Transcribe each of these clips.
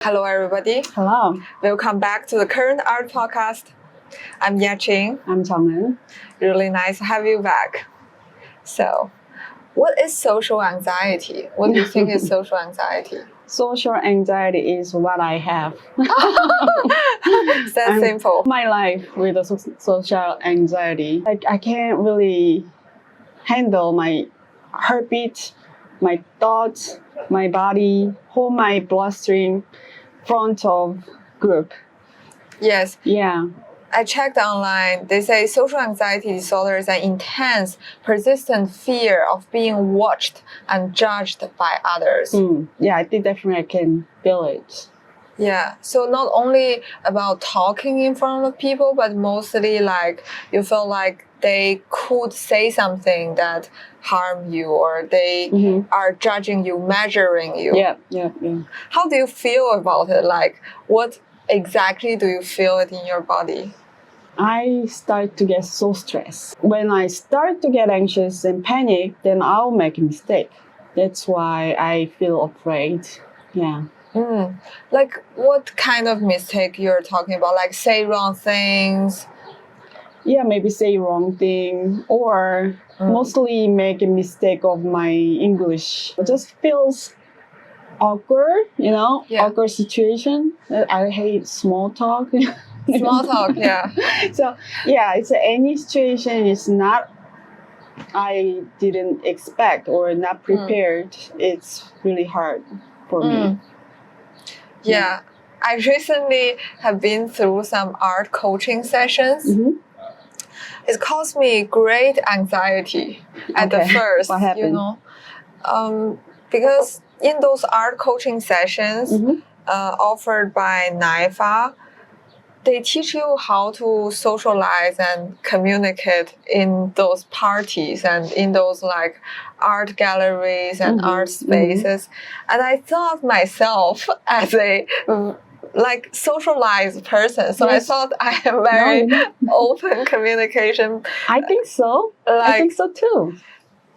Hello, everybody. Hello, Welcome back to the Current Art Podcast. I'm Yaqing. I'm Chang'en. Really nice to have you back. So, what is social anxiety? What do you think is social anxiety? Social anxiety is what I have. It's that simple. My life with the social anxiety. I can't really handle my heartbeat, my thoughts, my body, hold my bloodstream front of group. Yes. Yeah. I checked online. They say social anxiety disorder is an intense, persistent fear of being watched and judged by others. Yeah, I think definitely I can feel it. Yeah. So not only about talking in front of people, but mostly like you feel like they could say something that harm you, or they are judging you, measuring you. Yeah. How do you feel about it? Like, what exactly do you feel it in your body? I start to get so stressed. When I start to get anxious and panic, then I'll make a mistake. That's why I feel afraid. Yeah. Like, what kind of mistake you're talking about? Like, say wrong things? Yeah, maybe say wrong thing or mostly make a mistake of my English. It just feels awkward, awkward situation. I hate small talk. Small talk, yeah. So, yeah, it's any situation is not I didn't expect or not prepared. It's really hard for me. Yeah. I recently have been through some art coaching sessions. It caused me great anxiety at the first, What happened? Because in those art coaching sessions offered by NIFA, they teach you how to socialize and communicate in those parties and in those like art galleries and art spaces. And I thought myself as a like socialized person. So I thought I am very open communication. I think so. I think so too.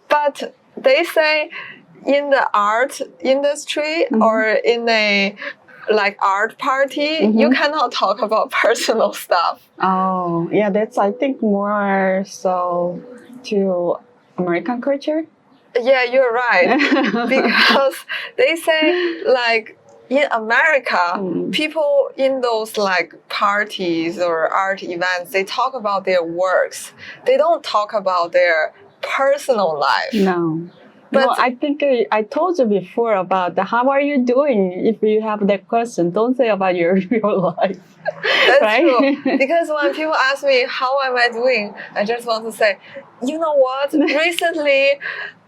But they say in the art industry or in a like art party, you cannot talk about personal stuff. Oh, yeah, that's I think more so to American culture. Yeah, you're right. Because they say like in America, people in those like parties or art events, they talk about their works. They don't talk about their personal life. But no, I think I told you before about how are you doing. If you have that question, don't say about your life. That's right? true. Because when people ask me how am I doing, I just want to say, you know what? Recently,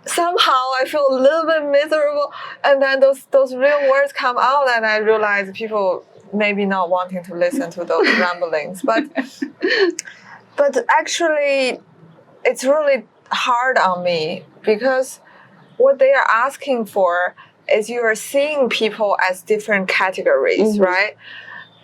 somehow I feel a little bit miserable, and then those real words come out, and I realize people maybe not wanting to listen to those ramblings. But actually, it's really hard on me because what they are asking for is you are seeing people as different categories, right?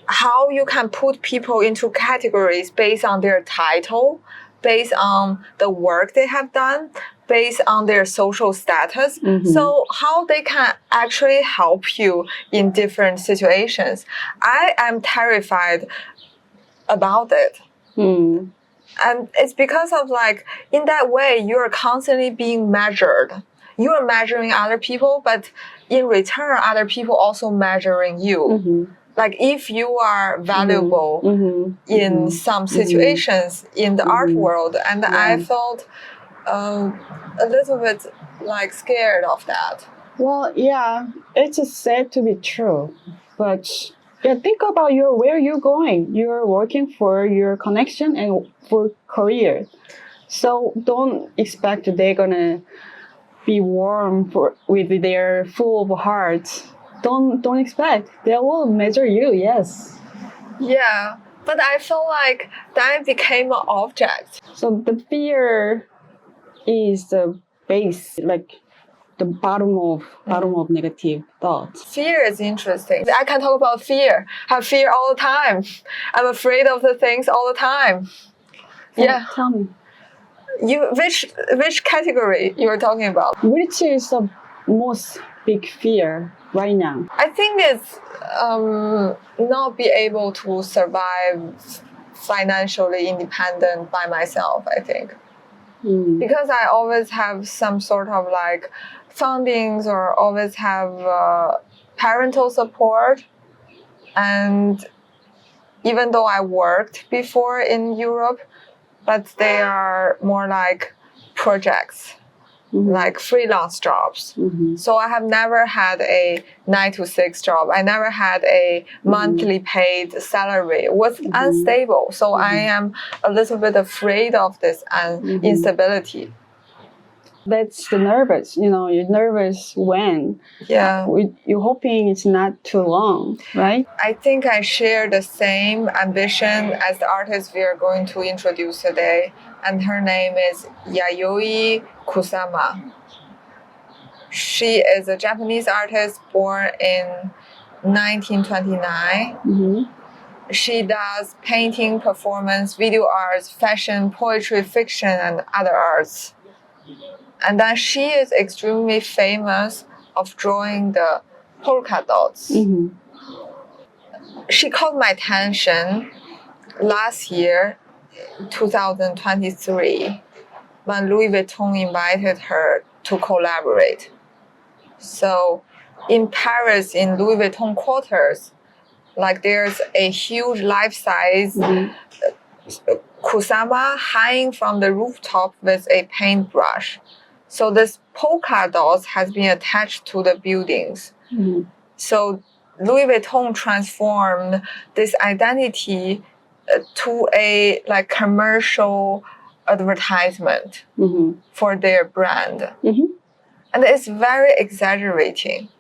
How you can put people into categories based on their title, based on the work they have done, based on their social status. So how they can actually help you in different situations. I am terrified about it. And it's because of like, in that way, you're constantly being measured. You are measuring other people, but in return, other people also measuring you. Like if you are valuable in some situations in the art world, and I felt a little bit like scared of that. Well, yeah, it's said to be true, but yeah, think about where you're going. You're working for your connection and for career, so don't expect they're gonna be warm with their full of heart. Don't expect they will measure you. Yes. Yeah, but I feel like that became an object. So the fear is the base, like the bottom of negative thoughts. Fear is interesting. I can talk about fear. I have fear all the time. I'm afraid of the things all the time. Yeah. Tell me. Which category you were talking about? Which is the most big fear right now? I think it's not be able to survive financially independent by myself, I think. Because I always have some sort of like fundings or always have parental support. And even though I worked before in Europe, but they are more like projects, like freelance jobs. So I have never had a 9 to 6 job. I never had a monthly paid salary. It was unstable. So I am a little bit afraid of this instability. That's the nervous. You're nervous when you're hoping it's not too long, right? I think I share the same ambition as the artist we are going to introduce today, and her name is Yayoi Kusama. She is a Japanese artist born in 1929. She does painting, performance, video arts, fashion, poetry, fiction, and other arts. And then she is extremely famous of drawing the polka dots. She caught my attention last year, 2023, when Louis Vuitton invited her to collaborate. So in Paris, in Louis Vuitton quarters, like there's a huge life-size Kusama hanging from the rooftop with a paintbrush. So this polka dots has been attached to the buildings. So Louis Vuitton transformed this identity to a like commercial advertisement for their brand. And it's very exaggerating.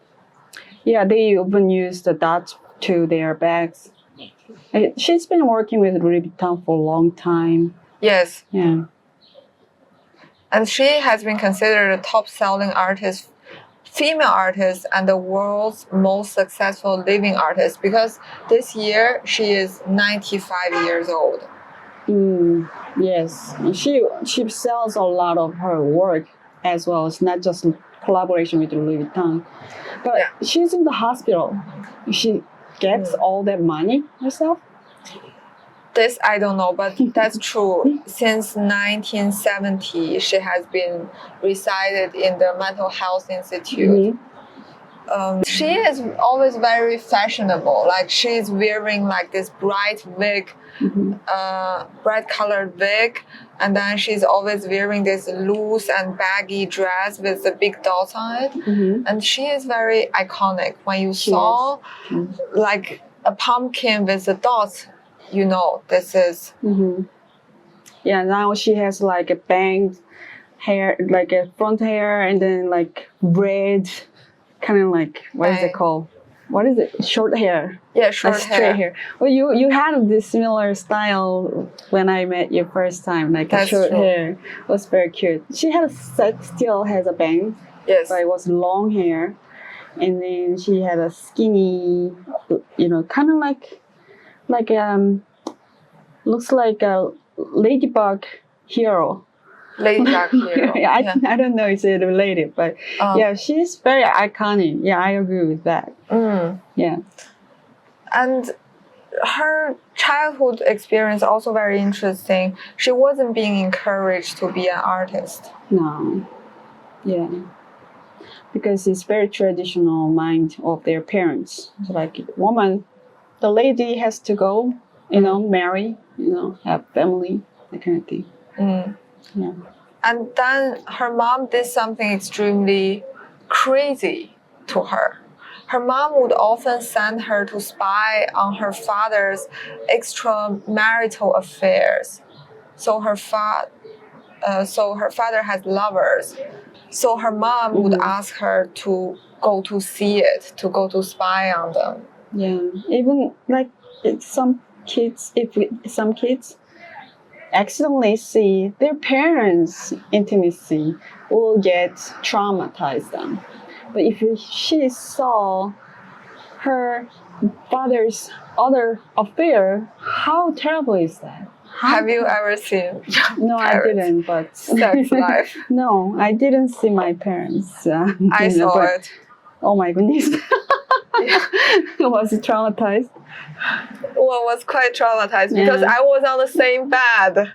Yeah, they even use the dots to their bags. She's been working with Louis Vuitton for a long time. Yes. Yeah. And she has been considered a top-selling artist, female artist, and the world's most successful living artist because this year she is 95 years old. Yes. She sells a lot of her work as well. It's not just collaboration with Louis Vuitton. But she's in the hospital. She gets all that money herself? This I don't know, but that's true. Since 1970, she has been resided in the Mental Health Institute. She is always very fashionable. Like she's wearing like this bright wig, bright colored wig, and then she's always wearing this loose and baggy dress with the big dots on it. And she is very iconic. When you saw like a pumpkin with the dots, you know this is. Yeah, now she has like a banged hair, like a front hair, and then like red, kind of like what is it called? What is it? Short hair. Yeah, short straight hair. Well, you had this similar style when I met you first time, like a short hair. It was very cute. She still has a bang. Yes. But it was long hair, and then she had a skinny, kind of like looks like a ladybug hero. Ladybug hero. I don't know if it's related, but yeah, she's very iconic. Yeah, I agree with that. Yeah. And her childhood experience also very interesting. She wasn't being encouraged to be an artist. No. Yeah. Because it's very traditional mind of their parents. It's like woman, the lady has to go, marry, have family, that kind of thing. Yeah. And then her mom did something extremely crazy to her. Her mom would often send her to spy on her father's extramarital affairs. So her father has lovers. So her mom would ask her to go to see it, to go to spy on them. Yeah, even like some kids accidentally see their parents' intimacy will get traumatized them. But if she saw her father's other affair, how terrible is that? Have you ever seen? No, I didn't. But sex life. No, I didn't see my parents. I saw it. Oh my goodness. Was it traumatized? Well, was quite traumatized because I was on the same bed.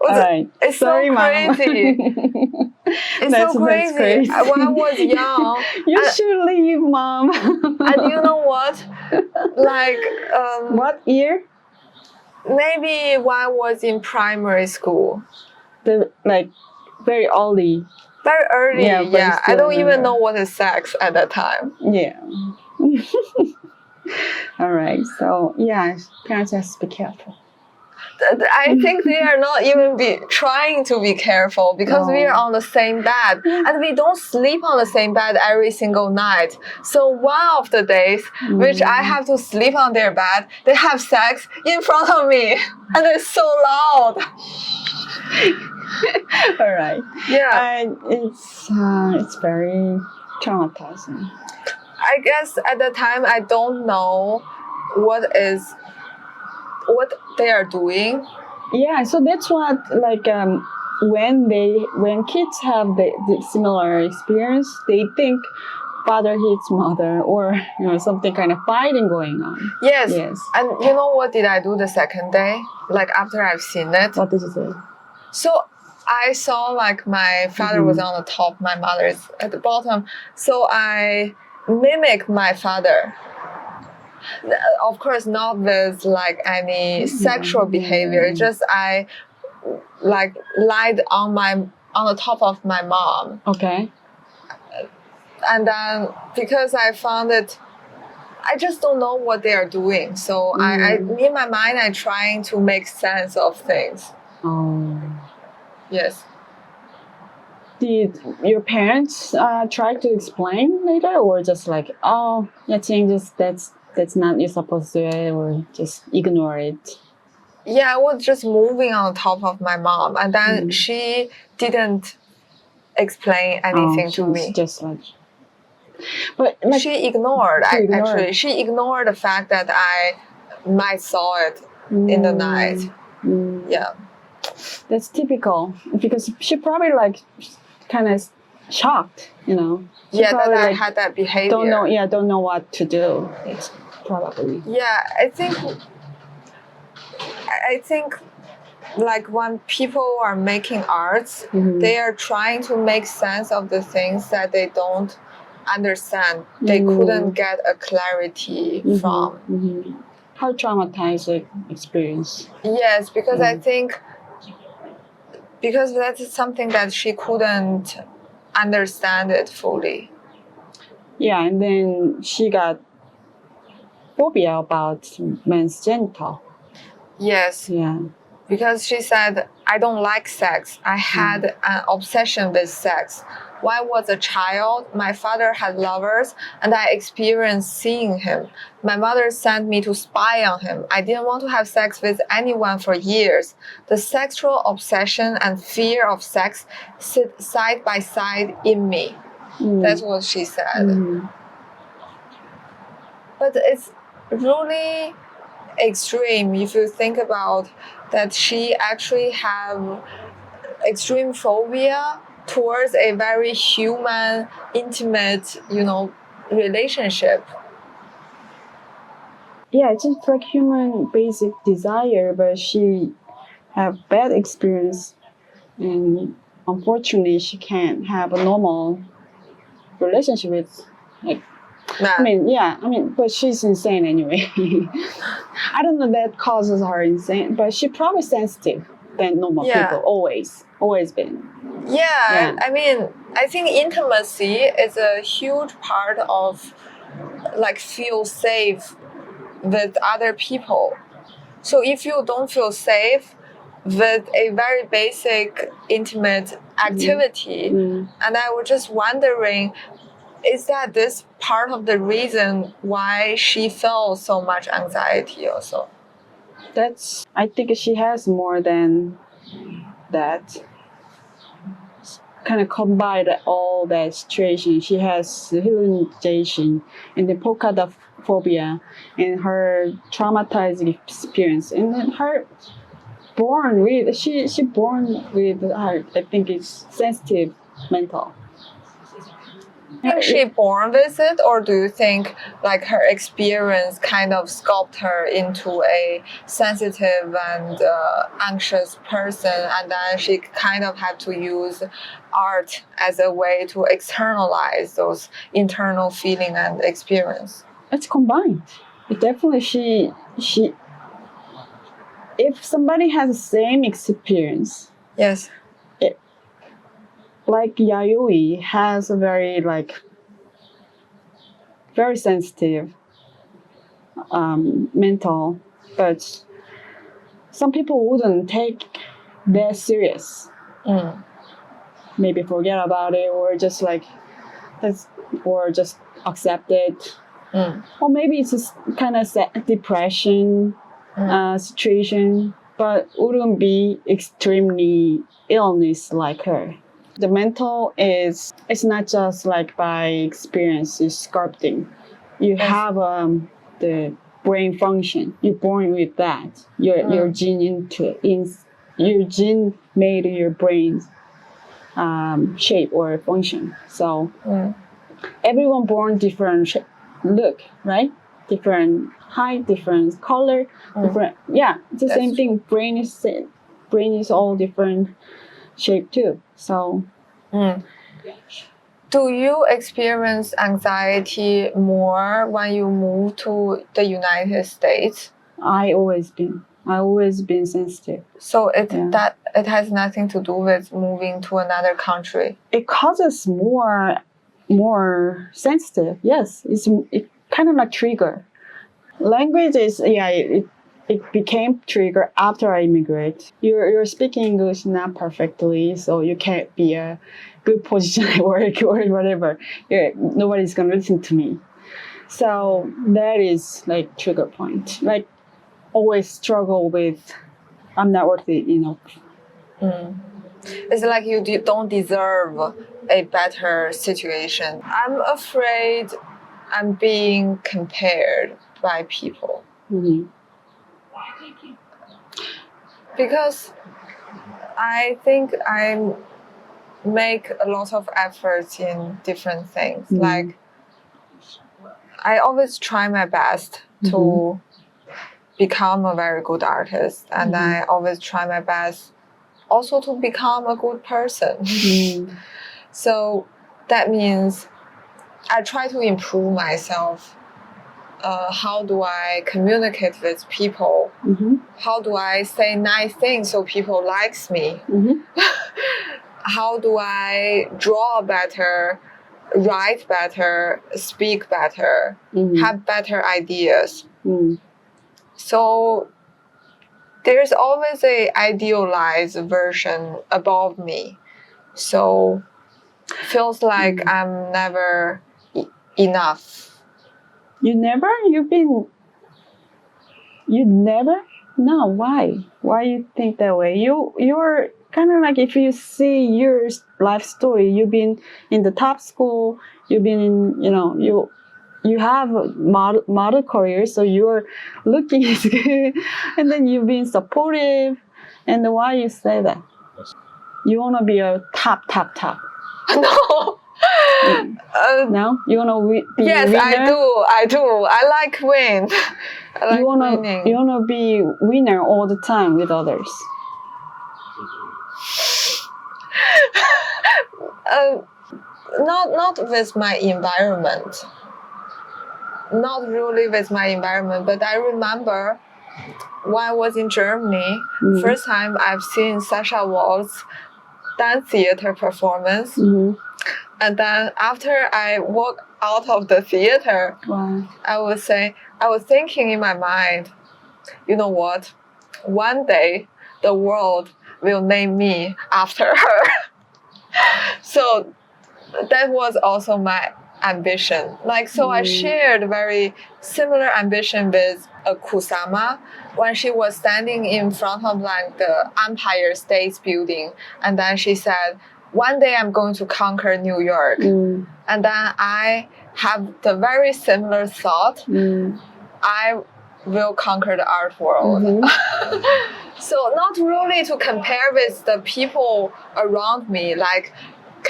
All right. It's Sorry, so crazy. Mom. It's so crazy. crazy. When I was young, You should leave, Mom. and you know what? Like, What year? maybe when I was in primary school. Like very early. Very early, Yeah, but yeah. I still don't even remember. know what is sex at that time. Yeah. All right. So yeah, parents have to be careful. I think they are not even trying to be careful because we are on the same bed and we don't sleep on the same bed every single night. So one of the days, which I have to sleep on their bed, they have sex in front of me and it's so loud. All right. Yeah. And it's very traumatizing. I guess at the time I don't know what they are doing. Yeah, so that's what like when kids have the similar experience, they think father hits mother or something kind of fighting going on. Yes. Yes. And you know what did I do the second day? Like after I've seen it? What did you say? So I saw like my father was on the top, my mother is at the bottom. So I mimicked my father. Of course, not with like any sexual behavior. Just I like lied on the top of my mom. Okay. And then because I found it, I just don't know what they are doing. So I in my mind, I'm trying to make sense of things. Oh. Yes. Did your parents try to explain later, or just like, oh, yeah, changes that's not you're supposed to do it, or just ignore it? Yeah, I was just moving on top of my mom, and then she didn't explain anything to me. Just like, but like, she ignored. ignored. She ignored the fact that I might saw it in the night. Yeah. That's typical because she probably like kind of shocked, She yeah, that I like, had that behavior. Don't know what to do. It's probably. Yeah, I think like when people are making arts, they are trying to make sense of the things that they don't understand. They couldn't get a clarity from. How traumatizing experience. Yes, because I think because that's something that she couldn't understand it fully. Yeah, and then she got phobia about men's genital. Yes. Yeah. Because she said, I don't like sex. I had an obsession with sex. When I was a child, my father had lovers and I experienced seeing him. My mother sent me to spy on him. I didn't want to have sex with anyone for years. The sexual obsession and fear of sex sit side by side in me. That's what she said. But it's really extreme if you think about that she actually have extreme phobia towards a very human, intimate, relationship. Yeah, it's just like human basic desire, but she have bad experience, and unfortunately, she can't have a normal relationship with like. But she's insane anyway. I don't know that causes her insane, but she's probably sensitive than normal people. Always been. Yeah, I think intimacy is a huge part of like feel safe with other people. So if you don't feel safe with a very basic intimate activity, and I was just wondering, is that this part of the reason why she felt so much anxiety also? I think she has more than that. Kind of combined all that situation. She has hallucination and the polka dot phobia and her traumatized experience, and then her born with she born with her, I think it's sensitive mental. think she born with it, or do you think like her experience kind of sculpt her into a sensitive and anxious person, and then she kind of had to use art as a way to externalize those internal feeling and experience? It's combined. It definitely she if somebody has the same experience, Yes. like Yayoi has a very sensitive mental, but some people wouldn't take that serious. Mm. Maybe forget about it, or just or just accept it. Mm. Or maybe it's just kind of depression situation, but wouldn't be extremely illness like her. The mental it's not just like by experience, it's sculpting. You Yes. have the brain function. You're born with that. Your gene your gene made your brain's shape or function. So everyone born different look, right? Different height, different color, different. Yeah, it's the same thing. Brain is all different shape too. So. Do you experience anxiety more when you move to the United States? I always been sensitive. So it has nothing to do with moving to another country. It causes more sensitive. Yes, it kind of like trigger. Language is it became trigger after I immigrate. You're speaking English not perfectly, so you can't be a good position at work or whatever. Nobody's gonna listen to me. So that is like trigger point. Like always struggle with I'm not worthy enough. It's like you don't deserve a better situation. I'm afraid I'm being compared by people. Mm-hmm. Because I think I make a lot of efforts in different things. Mm-hmm. Like I always try my best to become a very good artist, and I always try my best also to become a good person. So that means I try to improve myself. How do I communicate with people? How do I say nice things so people likes me? How do I draw better, write better, speak better, have better ideas? So there's always a idealized version above me. So feels like I'm never enough. You never? No, why? Why you think that way? You're kind of like if you see your life story, you've been in the top school, you've been in, you have a model career, so you're looking is good, and then you've been supportive, and why you say that? You want to be a top. No. No, you want to be yes, winner? I do. I like win. I like winning. You wanna be winner all the time with others. Not with my environment. Not really with my environment, but I remember when I was in Germany, first time I've seen Sasha Wald's dance theater performance. And then after I walk out of the theater, I was thinking in my mind, you know what? One day the world will name me after her. So that was also my ambition. I shared very similar ambition with Kusama when she was standing in front of the Empire State Building, and then she said, one day I'm going to conquer New York. And then I have the very similar thought. I will conquer the art world. So not really to compare with the people around me, like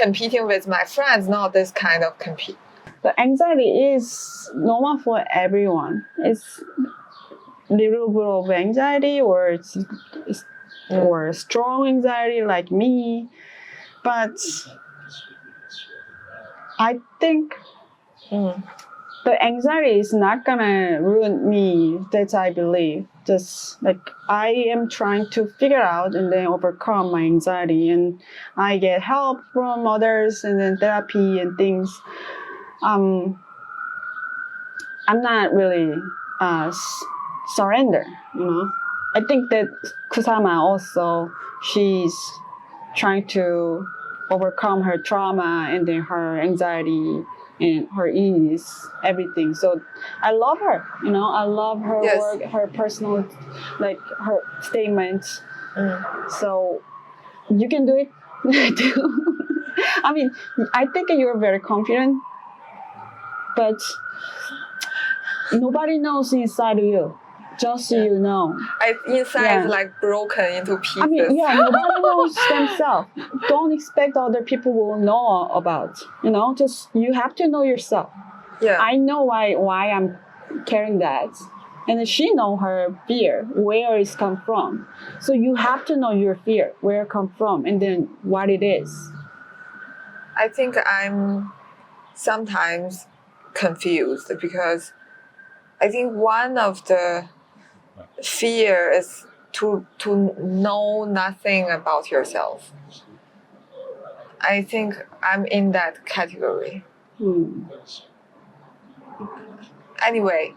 competing with my friends, not this kind of compete. The anxiety is normal for everyone. It's little bit of anxiety, or or strong anxiety like me, but I think the anxiety is not gonna ruin me. That I believe. Just like I am trying to figure out and then overcome my anxiety, and I get help from others and then therapy and things. I'm not really surrender. I think that Kusama also, she's trying to overcome her trauma and then her anxiety and her ease, everything. So I love her. I love her work, her personal, like her statements. So you can do it too. I mean, I think you're very confident, but nobody knows inside of you. Just so you know. Inside is like broken into pieces. I mean, nobody knows themselves. Don't expect other people will know about. Just you have to know yourself. Yeah. I know why I'm carrying that, and she know her fear, where it's come from. So you have to know your fear, where it come from, and then what it is. I think I'm sometimes confused because I think one of the fear is to know nothing about yourself. I think I'm in that category. Anyway,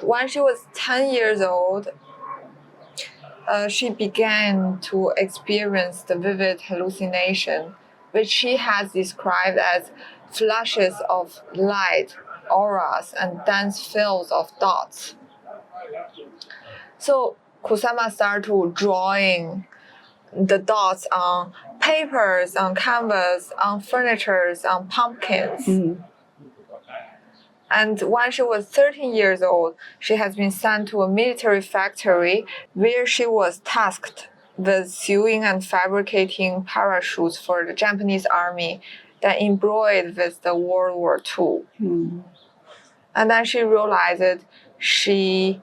when she was 10 years old, she began to experience the vivid hallucination, which she has described as flashes of light, auras, and dense fields of dots. So Kusama started to drawing the dots on papers, on canvas, on furnitures, on pumpkins. And when she was 13 years old, she has been sent to a military factory where she was tasked with sewing and fabricating parachutes for the Japanese army that embroidered with the World War II. And then she realized she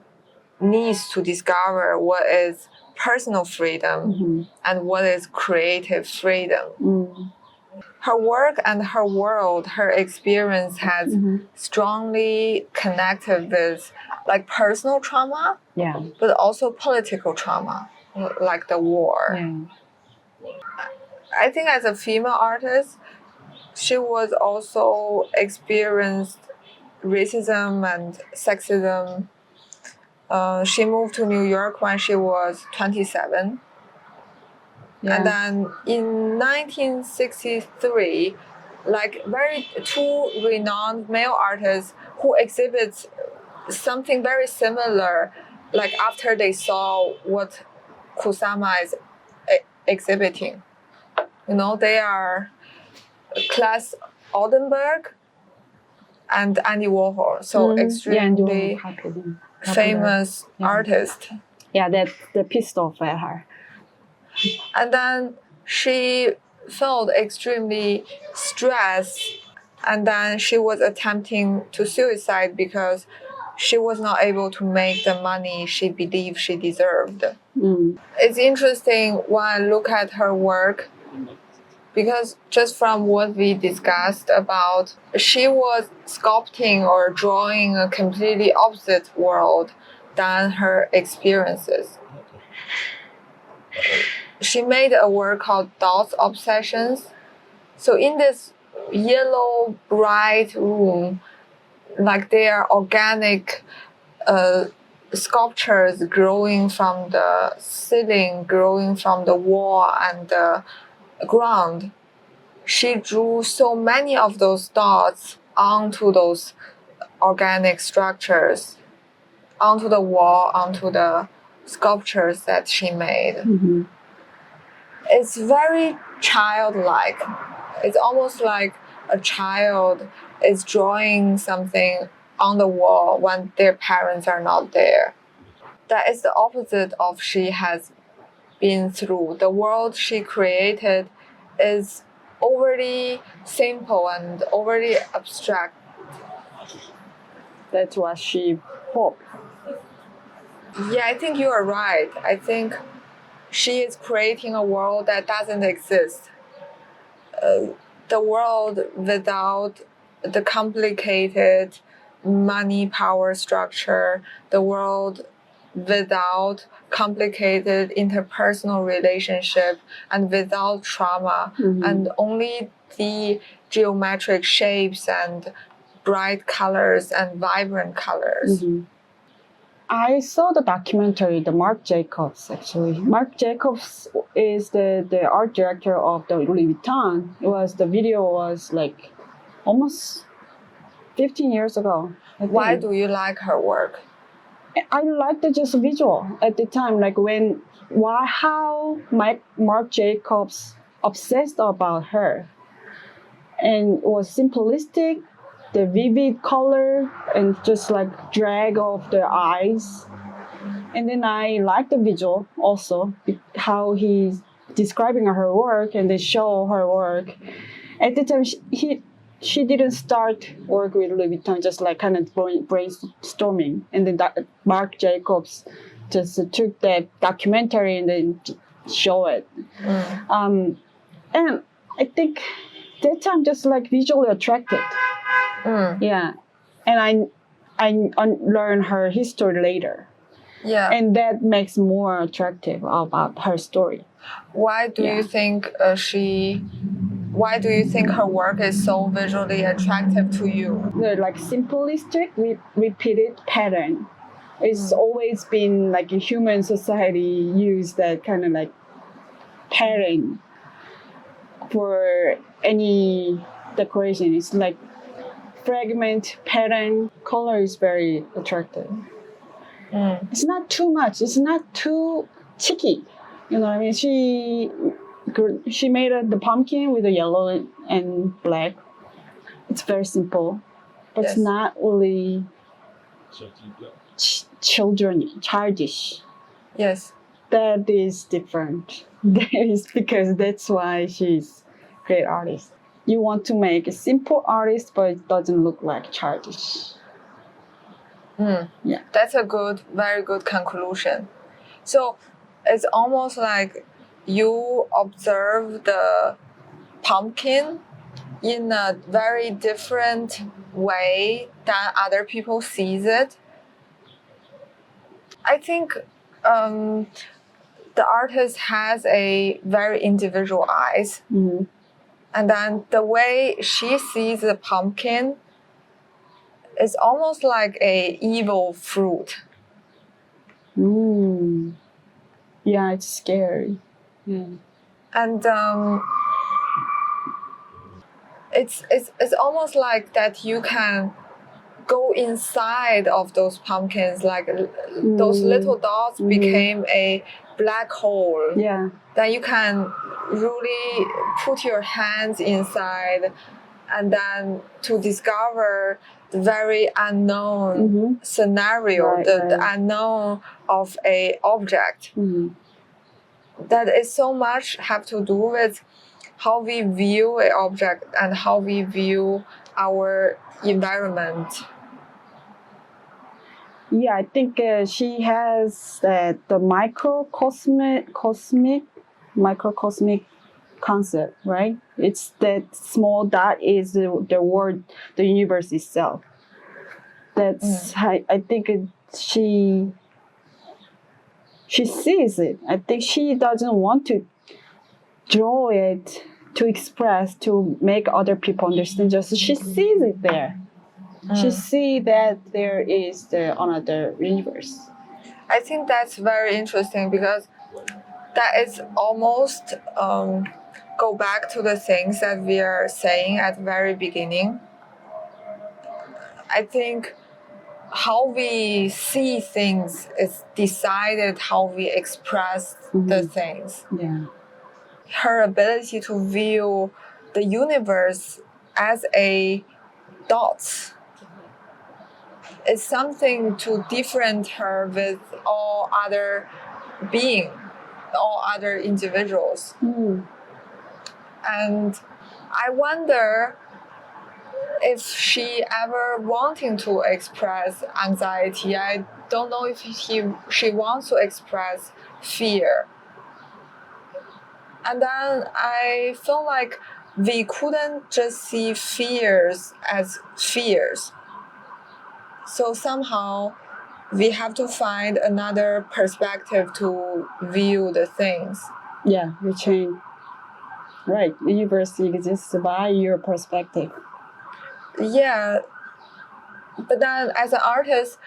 needs to discover what is personal freedom and what is creative freedom. Her work and her world, her experience has strongly connected with like personal trauma, but also political trauma, like the war. I think as a female artist, she was also experienced racism and sexism. She moved to New York when she was 27. And then in 1963, like two renowned male artists who exhibit something very similar, like after they saw what Kusama is exhibiting. They are Klaus Oldenburg and Andy Warhol, so extremely famous artist. Yeah, that's the pistol for her. And then she felt extremely stressed, and then she was attempting to suicide because she was not able to make the money she believed she deserved. It's interesting when I look at her work, because just from what we discussed about, she was sculpting or drawing a completely opposite world than her experiences. She made a work called Dots Obsessions. So in this yellow, bright room, like there are organic sculptures growing from the ceiling, growing from the wall and the ground. She drew so many of those dots onto those organic structures, onto the wall, onto the sculptures that she made. It's very childlike. It's almost like a child is drawing something on the wall when their parents are not there. That is the opposite of she has been through. The world she created is overly simple and overly abstract. That's what she hoped. Yeah, I think you are right. I think she is creating a world that doesn't exist. The world without the complicated money power structure, the world without complicated interpersonal relationship and without trauma, and only the geometric shapes and bright colors and vibrant colors. I saw the documentary, the Marc Jacobs, actually. Marc Jacobs is the art director of the Louis Vuitton. The video was like almost 15 years ago. I Why think. do you like her work? I liked the just visual at the time, like how Marc Jacobs obsessed about her, and it was simplistic, the vivid color, and just like drag of the eyes. And then I like the visual also, how he's describing her work and they show her work. At the time, she didn't start work with Louis Vuitton, just like kind of brainstorming. And then Marc Jacobs just took that documentary and then show it. And I think that time just like visually attracted. Yeah, and I learned her history later. Yeah. And that makes more attractive about her story. Why do you think why do you think her work is so visually attractive to you? The like simplistic, repeated pattern. It's always been like a human society use that kind of like pattern for any decoration. It's like fragment pattern. Color is very attractive. It's not too much. It's not too cheeky. You know what I mean? She made the pumpkin with the yellow and black. It's very simple, but it's not really childish. Yes. That is different. That is because that's why she's a great artist. You want to make a simple artist, but it doesn't look like childish. Yeah. That's a very good conclusion. So it's almost like you observe the pumpkin in a very different way than other people sees it. I think the artist has a very individual eyes. And then the way she sees the pumpkin is almost like a evil fruit. Yeah, it's scary. Yeah. And it's almost like that you can go inside of those pumpkins, like those little dots became a black hole. Yeah. Then you can really put your hands inside and then to discover the very unknown scenario, the unknown of a object. That is so much have to do with how we view an object and how we view our environment. Yeah, I think she has the microcosmic concept, right? It's that small dot is the world, the universe itself. That's I think she sees it. I think she doesn't want to draw it to express, to make other people understand. Just she sees it there. She sees that there is another universe. I think that's very interesting because that is almost go back to the things that we are saying at the very beginning. I think how we see things is decided how we express the things. Yeah. Her ability to view the universe as a dot is something to different her with all other beings, all other individuals. And I wonder if she ever wanting to express anxiety. I don't know if she wants to express fear. And then I feel like we couldn't just see fears as fears. So somehow we have to find another perspective to view the things. Yeah, you change. Right, the universe exists by your perspective. Yeah, but then as an artist,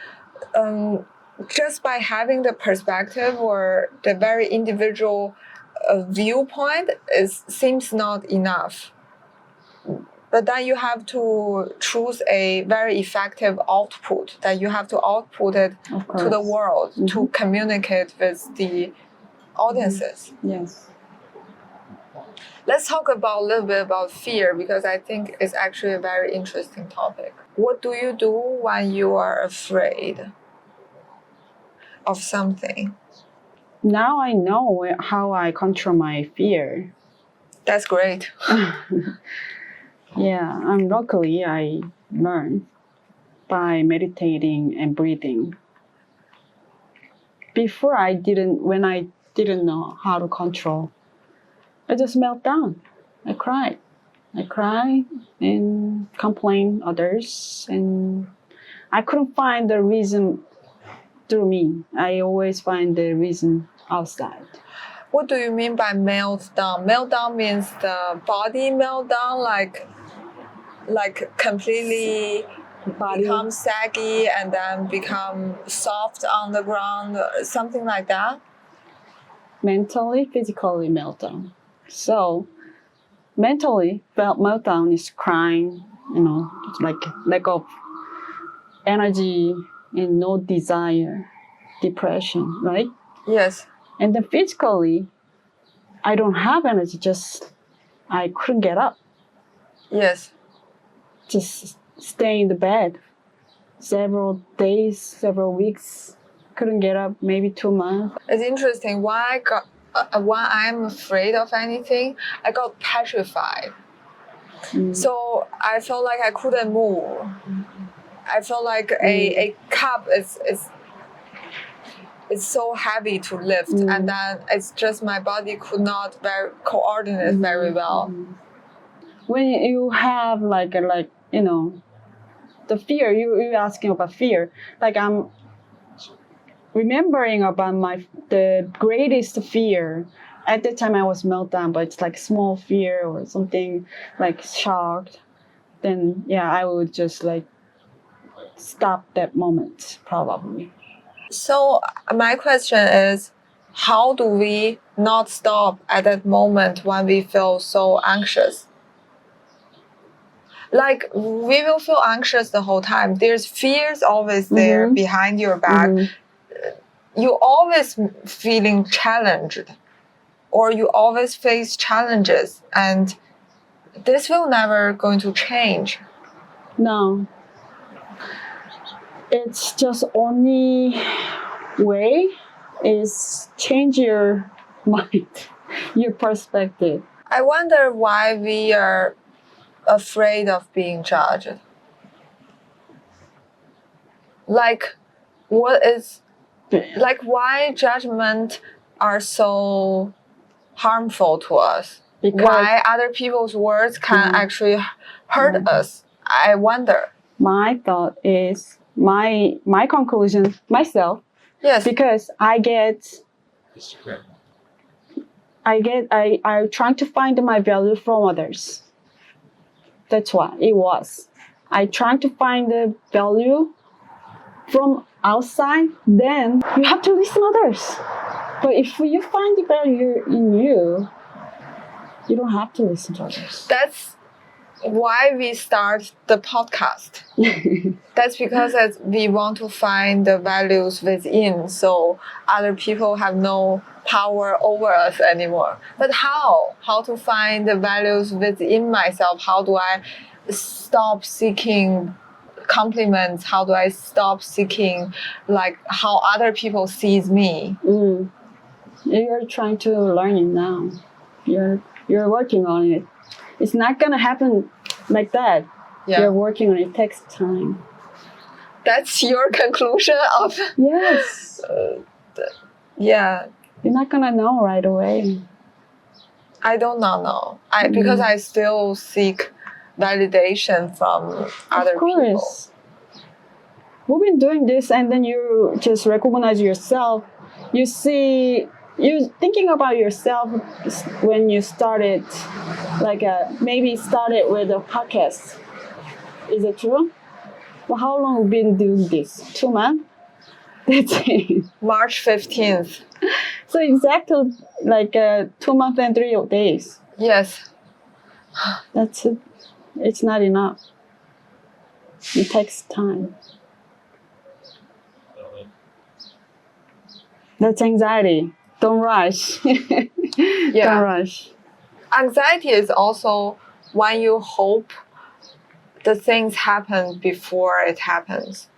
just by having the perspective or the very individual viewpoint seems not enough. But then you have to choose a very effective output that you have to output it to the world to communicate with the audiences. Yes. Let's talk about a little bit about fear because I think it's actually a very interesting topic. What do you do when you are afraid of something? Now I know how I control my fear. That's great. Yeah, and luckily I learned by meditating and breathing. Before when I didn't know how to control, I just melt down. I cried and complain others, and I couldn't find the reason through me. I always find the reason outside. What do you mean by meltdown? Meltdown means the body meltdown, like completely become saggy and then become soft on the ground, something like that? Mentally, physically meltdown. So mentally, meltdown is crying, like lack of energy and no desire, depression, right? Yes. And then physically, I don't have energy, just I couldn't get up. Yes. Just stay in the bed several days, several weeks, couldn't get up, maybe 2 months. It's interesting. When I'm afraid of anything, I got petrified. So I felt like I couldn't move. I felt like a cup is so heavy to lift, and then it's just my body could not coordinate very well. When you have the fear, you're asking about fear. Like I'm remembering about the greatest fear. At the time I was meltdown, but it's like small fear or something like shocked. Then yeah, I would just like stop that moment probably. So my question is, how do we not stop at that moment when we feel so anxious? Like we will feel anxious the whole time. There's fears always there behind your back. You always feeling challenged, or you always face challenges, and this will never going to change. No. It's just only way is change your mind, your perspective. I wonder why we are afraid of being judged. Like, why judgment are so harmful to us? Because why other people's words can actually hurt us? I wonder. My thought is my conclusion myself. Yes. Because I'm trying to find my value from others. That's why it was. I trying to find the value from outside, then you have to listen to others. But if you find the value in you, you don't have to listen to others. That's why we start the podcast. That's because we want to find the values within, so other people have no power over us anymore. But how? How to find the values within myself? How do I stop seeking compliments? How do I stop seeking like how other people sees me? You're trying to learn it now. You're working on it. It's not gonna happen like that. Yeah. You're working on it. It takes time. That's your conclusion of Yes. yeah. You're not gonna know right away. I do not know. Because I still seek validation from other Of course. We've been doing this, and then you just recognize yourself. You see, you thinking about yourself when you started, like maybe started with a podcast. Is it true? Well, how long have you been doing this? 2 months? That's it. people. March 15th. So exactly like 2 months and 3 days. Yes. That's it. It's not enough. It takes time. That's anxiety. Don't rush. Yeah. Don't rush. Anxiety is also when you hope the things happen before it happens.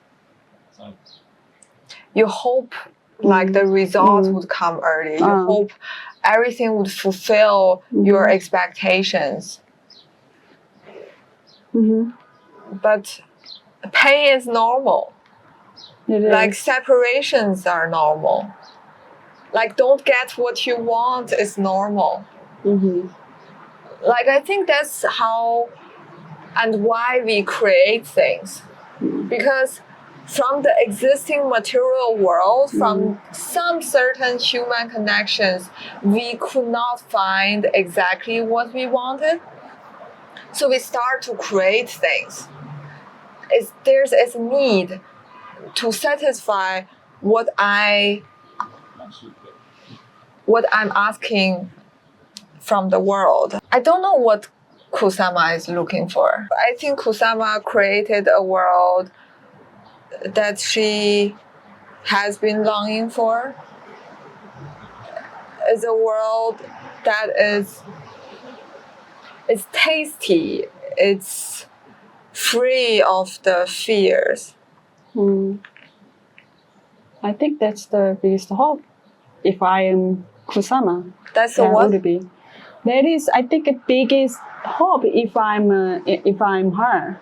You hope like the results would come early. You hope everything would fulfill your expectations. But pain is normal. It is. Like separations are normal. Like don't get what you want is normal. Like I think that's how and why we create things. Because from the existing material world, from some certain human connections, we could not find exactly what we wanted. So we start to create things. There's a need to satisfy what I'm asking from the world. I don't know what Kusama is looking for. I think Kusama created a world that she has been longing for. It's a world that it's tasty. It's free of the fears. I think that's the biggest hope. If I am Kusama, That's the that what? would be. That is, I think, the biggest hope if I'm her.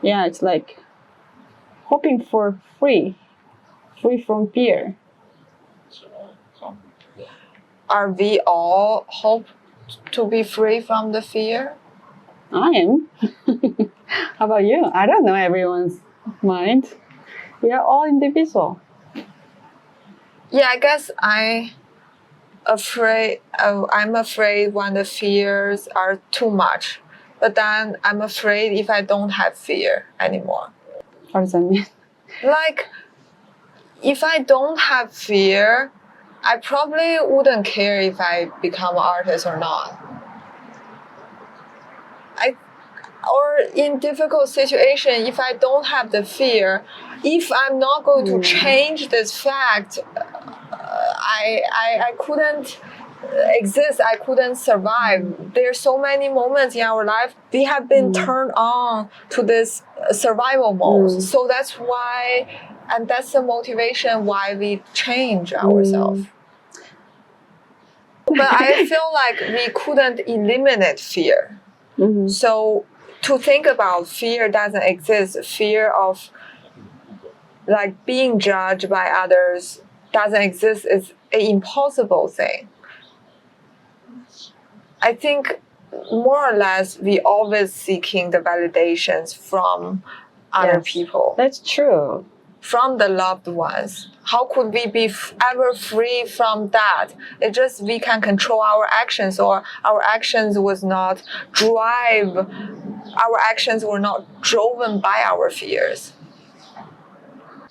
Yeah, it's like hoping for free from fear. Are we all hope to be free from the fear? I am. How about you? I don't know everyone's mind. We are all individual. Yeah, I guess I'm afraid when the fears are too much. But then I'm afraid if I don't have fear anymore. What does that mean? Like, if I don't have fear, I probably wouldn't care if I become an artist or not. Or in difficult situation, if I don't have the fear, if I'm not going to change this fact, I couldn't exist. I couldn't survive. There's so many moments in our life we have been turned on to this survival mode. So that's why, and that's the motivation why we change ourselves. But I feel like we couldn't eliminate fear. So to think about fear doesn't exist. Fear of like being judged by others doesn't exist. It's an impossible thing. I think more or less we always seeking the validations from other people. That's true. From the loved ones. How could we be ever free from that? It's just we can control our actions, or our actions was not our actions were not driven by our fears.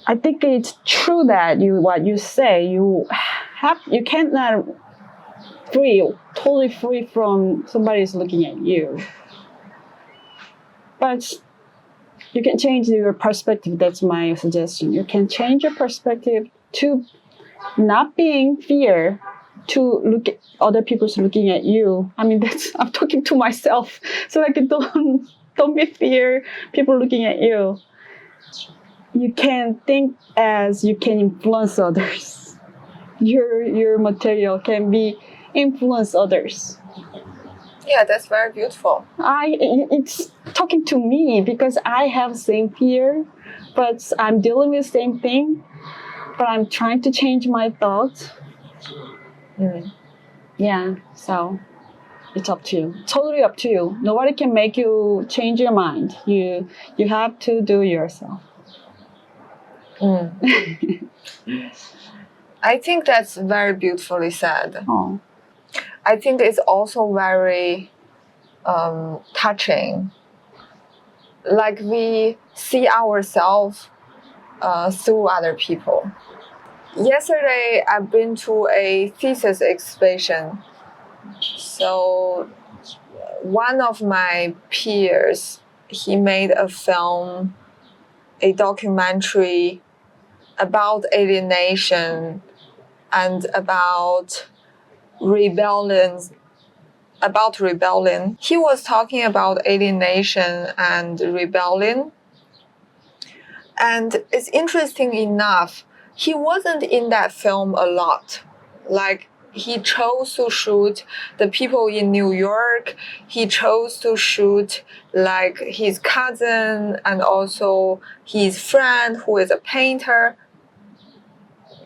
I think it's true that what you say, you cannot totally free from somebody's looking at you. But you can change your perspective. That's my suggestion. You can change your perspective to not being fear, to look at other people's looking at you. I mean, I'm talking to myself. So like, don't be fear people looking at you. You can think as you can influence others. Your material can be influence others. Yeah, that's very beautiful. It's talking to me because I have same fear, but I'm dealing with the same thing. But I'm trying to change my thoughts. Yeah, so it's up to you. Totally up to you. Nobody can make you change your mind. You have to do it yourself. I think that's very beautifully said. Oh. I think it's also very touching. Like we see ourselves through other people. Yesterday, I've been to a thesis exhibition. So one of my peers, he made a film, a documentary about alienation and about rebellion. He was talking about alienation and rebellion. And it's interesting enough, he wasn't in that film a lot. Like, he chose to shoot the people in New York. He chose to shoot like his cousin and also his friend who is a painter.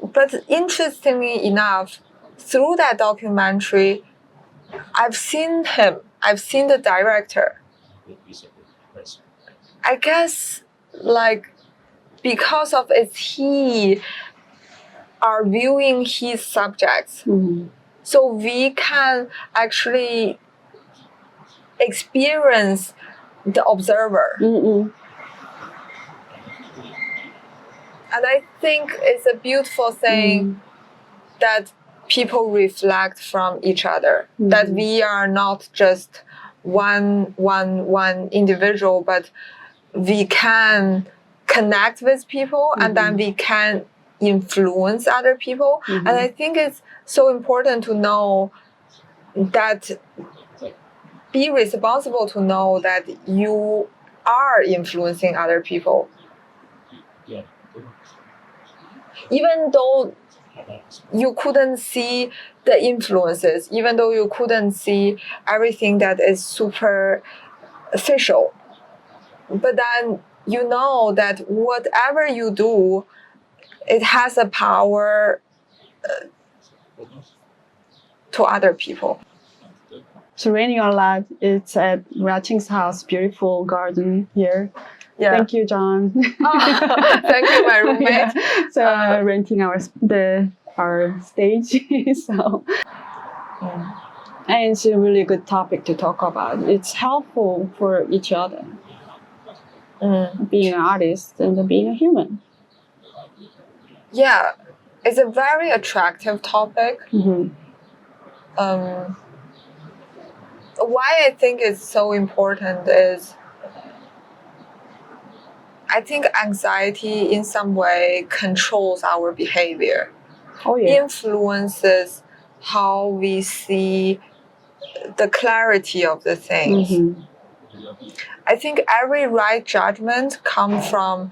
But interestingly enough, through that documentary, I've seen him. I've seen the director. I guess, like, because of it's he are viewing his subjects. So we can actually experience the observer. And I think it's a beautiful thing that people reflect from each other. That we are not just one individual, but we can connect with people and then we can influence other people. And I think it's so important to know that, be responsible to know that you are influencing other people. Even though you couldn't see the influences, even though you couldn't see everything that is superficial. But then you know that whatever you do, it has a power to other people. It's raining a lot. It's at Ratching's house, beautiful garden here. Yeah. Thank you, John. Thank you, my roommate. Yeah. So renting our stage. So and it's a really good topic to talk about. It's helpful for each other. Being an artist and being a human. Yeah, it's a very attractive topic. Why I think it's so important is I think anxiety in some way controls our behavior. Oh, yeah. Influences how we see the clarity of the things. I think every right judgment comes from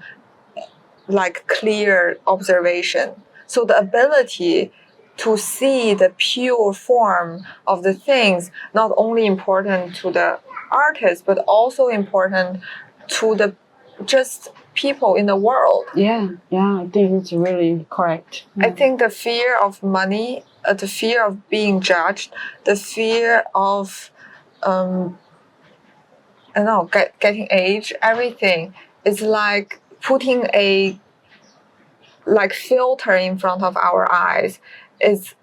like clear observation. So the ability to see the pure form of the things not only important to the artist but also important to the just people in the world. Yeah, I think it's really correct. I think the fear of money, the fear of being judged, the fear of getting age, everything is like putting a like filter in front of our eyes. Is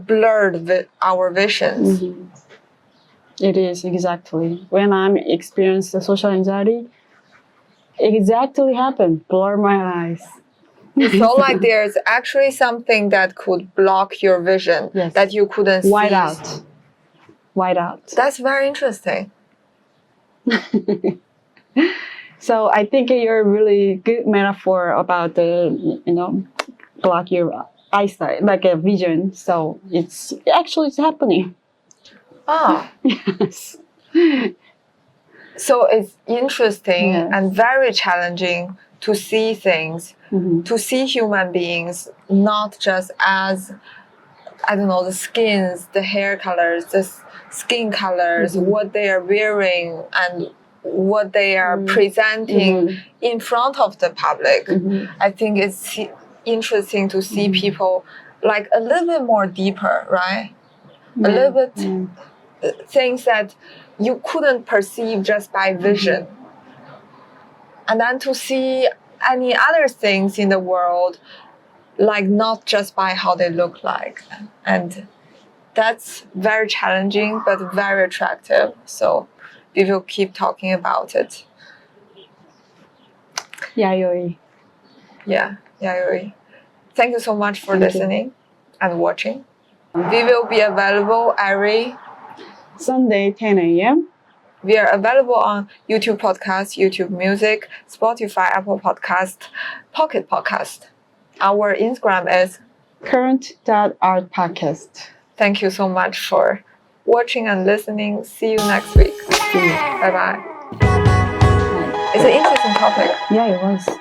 blurred with our visions. It is, exactly. When I'm experiencing the social anxiety, exactly happened. Blur my eyes. So like there's actually something that could block your vision that you couldn't see. White out. That's very interesting. So I think you're a really good metaphor about the, block your eyesight, like a vision. So it's happening. Oh. Yes. So it's interesting and very challenging to see things, to see human beings not just as I don't know, the skins, the hair colors, skin colors, what they are wearing, and what they are presenting in front of the public. I think it's interesting to see people like a little bit more deeper, right? A little bit things that you couldn't perceive just by vision. And then to see any other things in the world, like not just by how they look like. And that's very challenging, but very attractive. So we will keep talking about it. Yayoi. Yeah, Yayoi. Thank you so much for listening and watching. We will be available every Sunday, 10 a.m. We are available on YouTube Podcast, YouTube Music, Spotify, Apple Podcast, Pocket Podcast. Our Instagram is current.art.podcast. Thank you so much for watching and listening. See you next week. See you. Bye-bye. It's an interesting topic. Yeah, it was.